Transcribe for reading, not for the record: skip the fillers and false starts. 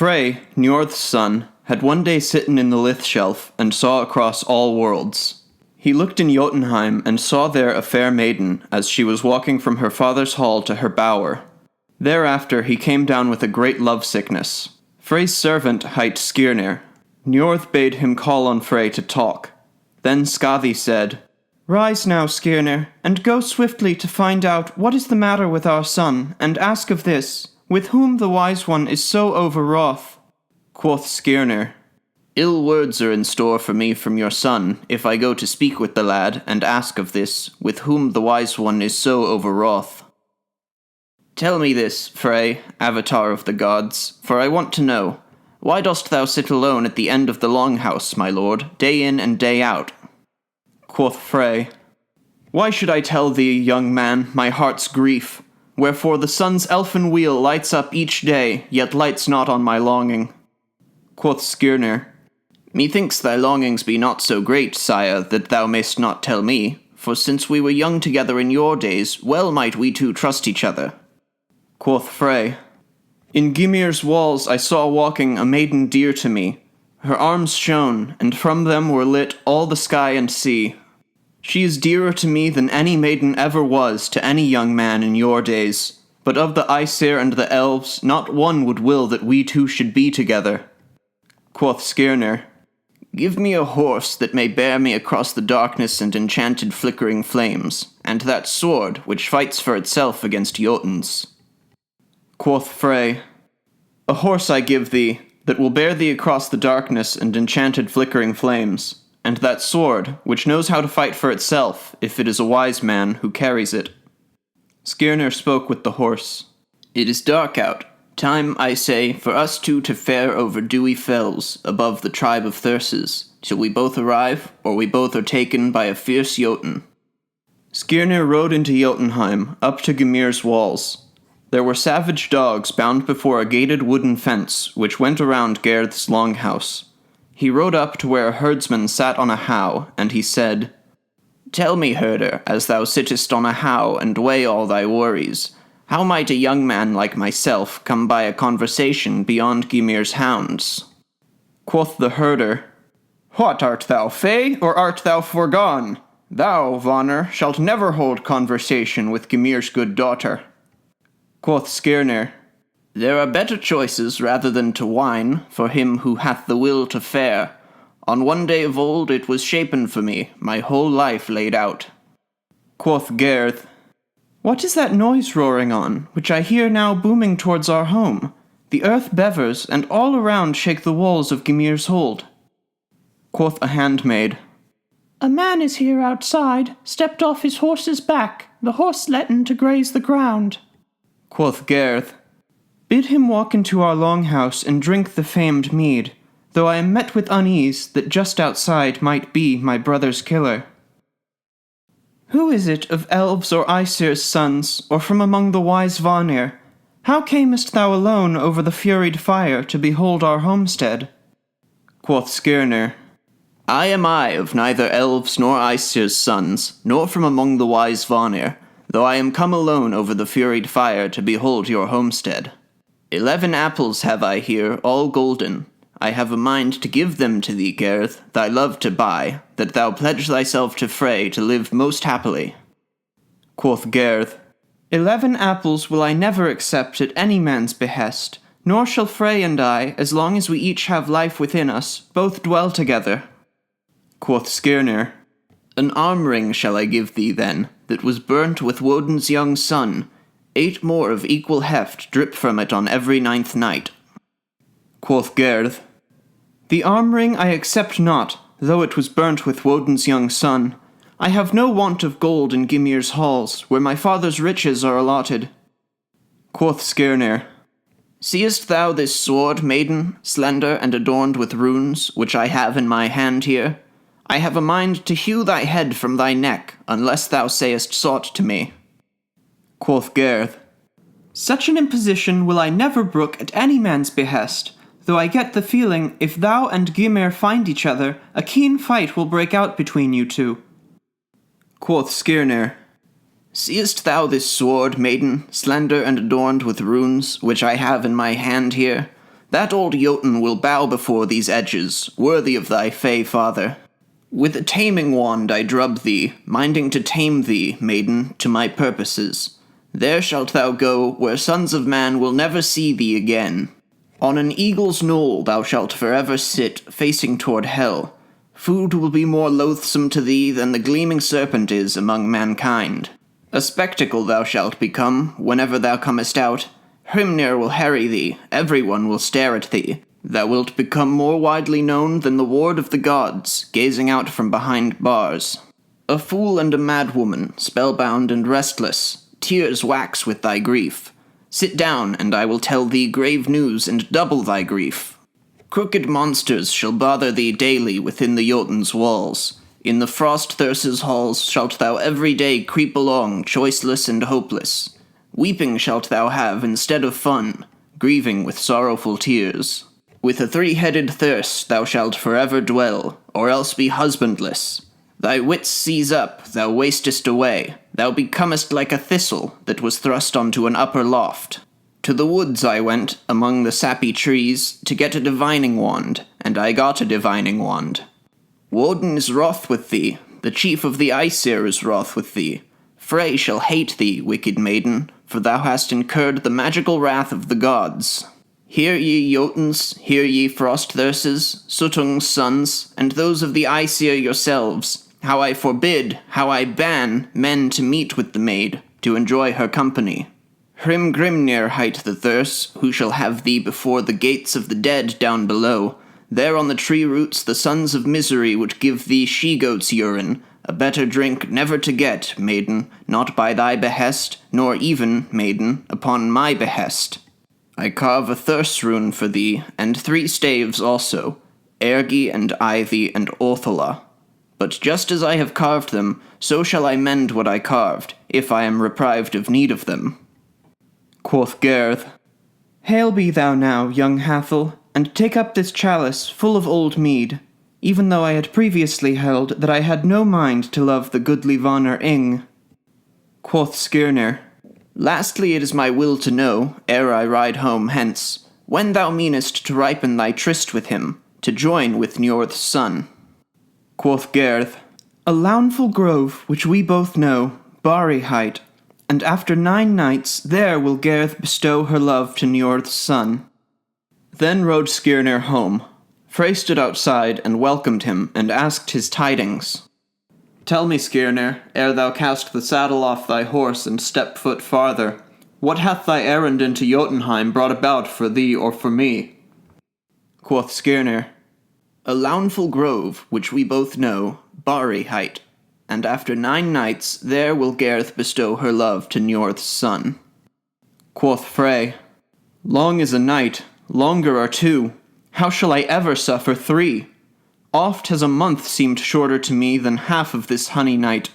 Frey, Njord's son, had one day sitten in the lith shelf and saw across all worlds. He looked in Jötunheim and saw there a fair maiden, as she was walking from her father's hall to her bower. Thereafter he came down with a great lovesickness. Frey's servant hight Skirnir. Njord bade him call on Frey to talk. Then Skathi said, "Rise now, Skirnir, and go swiftly to find out what is the matter with our son, and ask of this, with whom the wise one is so overwroth." Quoth Skirnir, "Ill words are in store for me from your son, if I go to speak with the lad, and ask of this, with whom the wise one is so overwroth. Tell me this, Frey, avatar of the gods, for I want to know. Why dost thou sit alone at the end of the longhouse, my lord, day in and day out?" Quoth Frey, "Why should I tell thee, young man, my heart's grief? Wherefore the sun's elfin wheel lights up each day, yet lights not on my longing." Quoth Skirnir, "Methinks thy longings be not so great, sire, that thou mayst not tell me, for since we were young together in your days, well might we two trust each other." Quoth Frey, "In Gymir's walls I saw walking a maiden dear to me. Her arms shone, and from them were lit all the sky and sea. She is dearer to me than any maiden ever was to any young man in your days, but of the Aesir and the elves not one would will that we two should be together." Quoth Skirnir, "Give me a horse that may bear me across the darkness and enchanted flickering flames, and that sword which fights for itself against Jotuns." Quoth Frey, "A horse I give thee, that will bear thee across the darkness and enchanted flickering flames, and that sword, which knows how to fight for itself, if it is a wise man who carries it." Skirnir spoke with the horse. "It is dark out. Time, I say, for us two to fare over dewy fells, above the tribe of Thyrses, till we both arrive, or we both are taken by a fierce Jotun." Skirnir rode into Jötunheim, up to Gymir's walls. There were savage dogs bound before a gated wooden fence, which went around Gerð's longhouse. He rode up to where a herdsman sat on a howe, and he said, "Tell me, herder, as thou sittest on a howe and weigh all thy worries, how might a young man like myself come by a conversation beyond Gymir's hounds?" Quoth the herder, "What, art thou fey, or art thou forgone? Thou, Vonner, shalt never hold conversation with Gymir's good daughter." Quoth Skirnir, "There are better choices rather than to whine, for him who hath the will to fare. On one day of old it was shapen for me, my whole life laid out." Quoth Gerð, "What is that noise roaring on, which I hear now booming towards our home? The earth bevers, and all around shake the walls of Gymir's hold." Quoth a handmaid, "A man is here outside, stepped off his horse's back, the horse letten to graze the ground." Quoth Gerð, "Bid him walk into our longhouse and drink the famed mead, though I am met with unease that just outside might be my brother's killer." "Who is it of elves or Aesir's sons, or from among the wise Vanir? How camest thou alone over the furied fire to behold our homestead?" Quoth Skirnir, I am of neither elves nor Aesir's sons, nor from among the wise Vanir, though I am come alone over the furied fire to behold your homestead. 11 apples have I here, all golden. I have a mind to give them to thee, Gerð, thy love to buy, that thou pledge thyself to Frey to live most happily." Quoth Gerð, 11 apples will I never accept at any man's behest, nor shall Frey and I, as long as we each have life within us, both dwell together. Quoth Skirnir, "An arm ring shall I give thee then, that was burnt with Woden's young son. 8 more of equal heft drip from it on every 9th night." Quoth Gerð, "The arm ring I accept not, though it was burnt with Woden's young son. I have no want of gold in Gymir's halls, where my father's riches are allotted." Quoth Skirnir, "Seest thou this sword, maiden, slender and adorned with runes, which I have in my hand here? I have a mind to hew thy head from thy neck, unless thou sayest sought to me." Quoth Gerð, "Such an imposition will I never brook at any man's behest, though I get the feeling if thou and Gymir find each other, a keen fight will break out between you two." Quoth Skirnir, "Seest thou this sword, maiden, slender and adorned with runes, which I have in my hand here? That old Jotun will bow before these edges, worthy of thy fey father. With a taming wand I drub thee, minding to tame thee, maiden, to my purposes. There shalt thou go, where sons of man will never see thee again. On an eagle's knoll thou shalt forever sit, facing toward hell. Food will be more loathsome to thee than the gleaming serpent is among mankind. A spectacle thou shalt become, whenever thou comest out. Hrymnir will harry thee, everyone will stare at thee. Thou wilt become more widely known than the ward of the gods, gazing out from behind bars. A fool and a madwoman, spellbound and restless, tears wax with thy grief. Sit down, and I will tell thee grave news and double thy grief. Crooked monsters shall bother thee daily within the Jotun's walls. In the frost-thyrse's halls shalt thou every day creep along, choiceless and hopeless. Weeping shalt thou have instead of fun, grieving with sorrowful tears. With a three-headed thirst thou shalt forever dwell, or else be husbandless. Thy wits seize up, thou wastest away, thou becomest like a thistle that was thrust onto an upper loft. To the woods I went, among the sappy trees, to get a divining wand, and I got a divining wand. Woden is wroth with thee, the chief of the Aesir is wroth with thee. Frey shall hate thee, wicked maiden, for thou hast incurred the magical wrath of the gods. Hear ye Jotuns, hear ye frost-thyrses, Suttung's sons, and those of the Aesir yourselves, how I forbid, how I ban, men to meet with the maid, to enjoy her company. Grimnir hight the thyrse, who shall have thee before the gates of the dead down below. There on the tree roots the sons of misery would give thee she-goat's urine, a better drink never to get, maiden, not by thy behest, nor even, maiden, upon my behest. I carve a thyrse rune for thee, and 3 staves also, Ergi and Ivy and Orthola. But just as I have carved them, so shall I mend what I carved, if I am reprived of need of them. Quoth Gerð, Hail be thou now, young Hathel, and take up this chalice full of old mead, even though I had previously held that I had no mind to love the goodly Vanir Ing. Quoth Skirnir, Lastly it is my will to know, ere I ride home hence, when thou meanest to ripen thy tryst with him, to join with Njord's son. Quoth Gerð, A lownful grove, which we both know, Bari hight, and after 9 nights there will Gerð bestow her love to Njord's son. Then rode Skirnir home. Frey stood outside and welcomed him and asked his tidings. Tell me, Skirnir, ere thou cast the saddle off thy horse and step foot farther, what hath thy errand into Jötunheim brought about for thee or for me? Quoth Skirnir, A lownful grove, which we both know, Bari hight, and after 9 nights there will Gerð bestow her love to Njord's son. Quoth Frey, Long is a night, longer are 2. How shall I ever suffer 3? Oft has a month seemed shorter to me than half of this honey night.